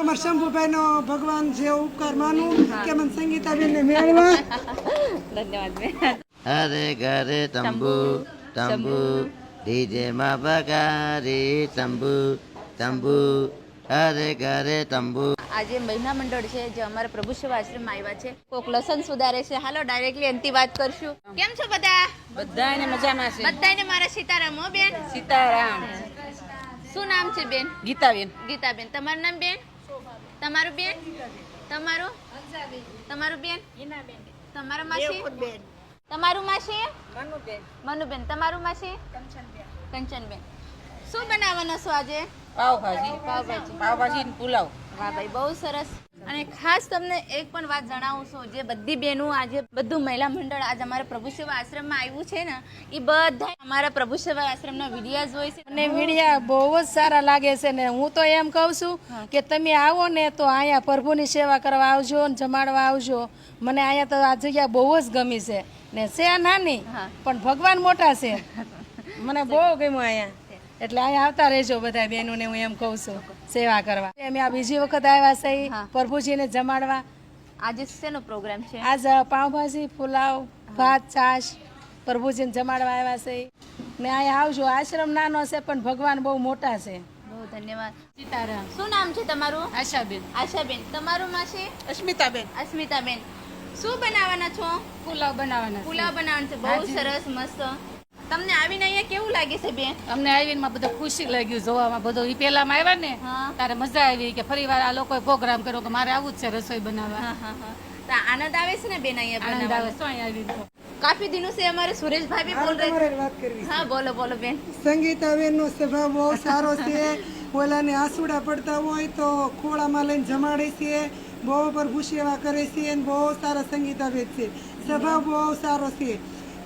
અમારા શંભુભાઈનો ભગવાન જે ઉપકાર માનું કે મને સંગીતાબેનને મેળવા. ધન્યવાદ બેન. હરે ઘરે તંબુ તંબુ ડીજે માં બગારી તંબુ તંબુ હરે ઘરે તંબુ. આજે મહિલા મંડળ છે જે અમારા પ્રભુ સેવા આશ્રમમાં આવ્યા છે. કોક લસણ સુધારે છે. હાલો ડાયરેક્ટલી એનથી વાત કરશું. કેમ છો બધા? બધાને મજામાં છે. બધાને મારા સીતારામ. હો બેન? સીતારામ. શું નામ છે બેન? ગીતાબેન. ગીતાબેન. તમારું નામ બેન? તમારું બેન? તમારું? તમારું બેન? તમારું માસી? તમારું માસી? મનુબેન. તમારું માસી? કંચનબેન. શું બનાવવાના છો આજે? પાવભાજી. પાવભાજી ને પુલાવ. વાહ ભાઈ, બહુ સરસ. અને ખાસ તમને એક પણ વાત જણાવું છું, જે બધી બહેનો આજે બધું મહિલા મંડળ આજે અમારા પ્રભુ સેવા આશ્રમમાં આવ્યું છે ને, એ બધા અમારા પ્રભુ સેવા આશ્રમના વિડીયા જોઈ છે. અને વિડીયા બહુ જ સારા લાગે છે ને હું તો એમ કહું છું કે તમે આવો ને તો અહીંયા પ્રભુની સેવા કરવા આવજો ને જમાડવા આવજો. મને અહીંયા તો આ જગ્યા બહુ જ ગમી છે ને છે નાની પણ ભગવાન મોટા છે. મને બહુ ગમ્યું અહીંયા. એટલે અહીંયા આવતા રહેજો બધા બહેનોને, હું એમ કહું છું સેવા કરવા. અમે આ બીજી વખત આવ્યા છે પ્રભુજીને જમાડવા. આજે શેનો પ્રોગ્રામ છે? આજ પાવભાજી, પુલાવ, ભાત, છાશ પ્રભુજીને જમાડવા આવ્યા છે. ને અહીંયા આવજો. આશ્રમ નાનો છે પણ ભગવાન બહુ મોટા છે. બહુ ધન્યવાદ. સીતારામ. શું નામ છે તમારું? આશાબેન. આશાબેન. તમારું માસી? અસ્મિતાબેન. અસ્મિતાબેન. શું બનાવવાના છો? પુલાવ બનાવવાના. પુલાવ બનાવવાનું છે. બહુ સરસ, મસ્ત. તમને આવીને અહીંયા કેવું લાગે છે બેન? અમને આવીને બધું ખુશી લાગ્યું જોવામાં. બધું ઈ પેલામાં આવ્યા ને ત્યારે મજા આવી કે ફરી વાર આ લોકોએ પ્રોગ્રામ કર્યો કે મારે આવું જ છે રસોઈ બનાવવા. તો આનંદ આવે છે ને બેન અહીંયા આનંદ આવે બનાવવાનો? શું અહીંયા આવીને. કાફી દિનો से हमारे सुरेश भाई भी बोल रहे તમારે વાત કરવી हाँ बोलो बोलो बेन. સંગીતાબેનનો સ્વભાવ બહુ સારો છે. ઓલાને આંસુડા પડતા હોય તો ખોળામાં લઈને જમાડે છે. બહુ પ્રભુ સેવા કરે છે અને બહુ સારા સંગીતાબેન છે. સ્વભાવ બહુ સારો છે.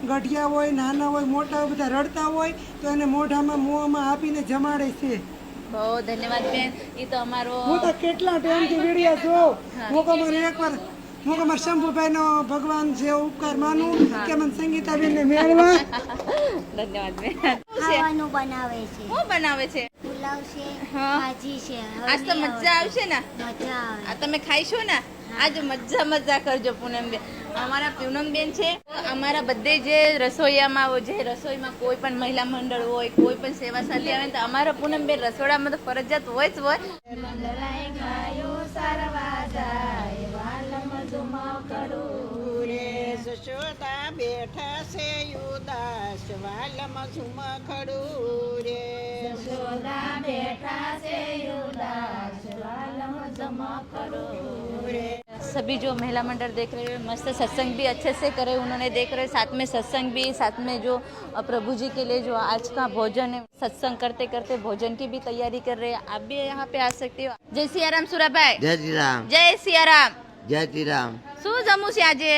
ગઢિયા હોય, નાના હોય, મોટા હોય, બધા રડતા હોય તો એને મોઢામાં મોંમાં આપીને જમાડે છે. બહુ ધન્યવાદ બેન. એ તો અમારો હું તો કેટલા ટાઈમથી વિડીયો જોઉં. હું કહું મને એકવાર હું કે મારા શંભુભાઈનો ભગવાન જે ઉપકાર માનું કે મને સંગીતાબેનને મેળવા. ધન્યવાદ બેન. ખાવાનું બનાવે છે. શું બનાવે છે? પુલાવ છે, હા. ભાજી છે. આજ તો મજા આવશે ને? મજા આવે. આ તમે ખાઈશો ને? આજ મજા કરજો પૂનમબેન. અમારા પૂનમબેન છે અમારા બધે જે રસોઈયામાં જે રસોઈમાં કોઈ પણ મહિલા મંડળ હોય, કોઈ પણ સેવા સાથે આવે તો અમારા પૂનમબેન રસોડામાં તો ફરજિયાત હોય જ હોય. જશોદા બેઠા છે યુદાસ વાલમ ઝુમ ખડું રે. सभी जो महिला मंडल देख रहे हैं मस्त सत्संग भी अच्छे से करे उन्होंने देख रहे साथ में सत्संग भी साथ में जो प्रभु जी के लिए जो आज का भोजन है सत्संग करते करते भोजन की भी तैयारी कर रहे हैं. आप भी यहाँ पे आ सकते हो. जय सिया राम सुराभाई. જય શ્રી રામ. जय सिया राम. જય શ્રી રામ. શું જમવું છે આજે?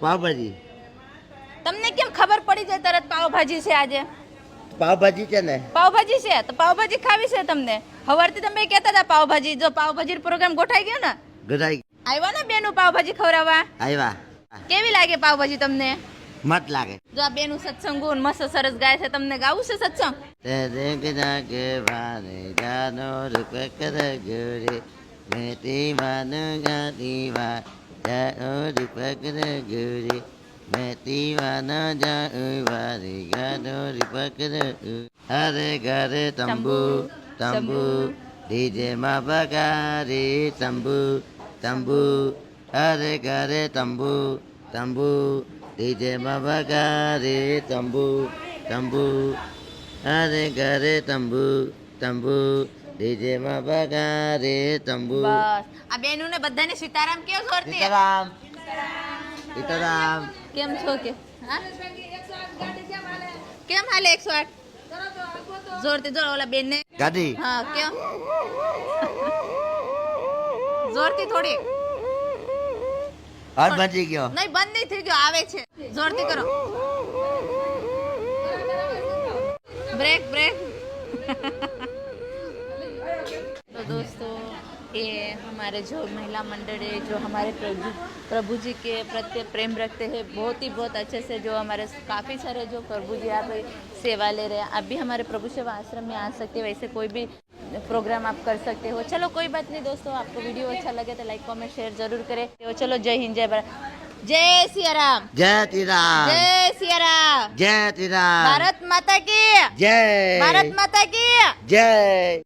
પાવભાજી. તમને કેમ ખબર પડી જાય તરત પાવભાજી છે આજે? પાવભાજી છે ને. પાવભાજી છે તો પાવભાજી ખાવી છે તમને? સવારથી તમે કહેતા હતા પાવભાજી. જો પાવભાજી પ્રોગ્રામ ગોઠવાઈ ગયો ને, ગરાઈ આવ્યા ને બેનું પાવભાજી ખવડાવવા. આવ્યા. કેવી લાગે પાવભાજી તમને? મત લાગે. જો આ બેનું સત્સંગ મસ્ત સરસ ગાય છે. તમને ગાવું છે સત્સંગ? તેરે ગના કે વારે ગાનો રૂપ કર ગોરે મેતી માનો ગાતી વા જાઓ રૂપ કર ગોરે મેતી માનો જાઓ વારે ગાનો રૂપ કર. હરે ઘરે તંબુ તંબુ ડીજે માં બગારે તંબુ તંબુ હરે ઘરે તંબુ તંબુ ડીજે માં બગારે તંબુ તંબુ હરે ઘરે તંબુ તંબુ ડીજે માં બગારે તંબુ. બસ આ બેનું ને બધાને સીતારામ કેવો જોરથી? સીતારામ. સીતારામ. કેમ છો કે હા? કેમ હાલે 108? જોરથી જોર ઓલા બેન ને. ગાડી. હા કેમ? જોરથી થોડી. હાથ બચી ગયો. નહીં બંધ નહીં થઈ ગયો, આવે છે. જોરથી કરો. ब्रेक ब्रेक तो दोस्तों ये हमारे जो महिला मंडल है जो हमारे प्रभु जी के प्रति प्रेम रखते हैं बहुत ही बहुत अच्छे से जो हमारे काफ़ी सारे जो प्रभु जी आप सेवा ले रहे हैं. आप भी हमारे प्रभु सेवा आश्रम में आ सकते हैं. वैसे कोई भी प्रोग्राम आप कर सकते हो। चलो कोई बात नहीं दोस्तों, आपको वीडियो अच्छा लगे तो लाइक कमेंट शेयर जरूर करें। तो चलो जय हिंद जय भारत, जय सिया राम, जय श्री राम, जय सिया राम, जय श्री राम, भारत माता की, जय, भारत माता की। जय।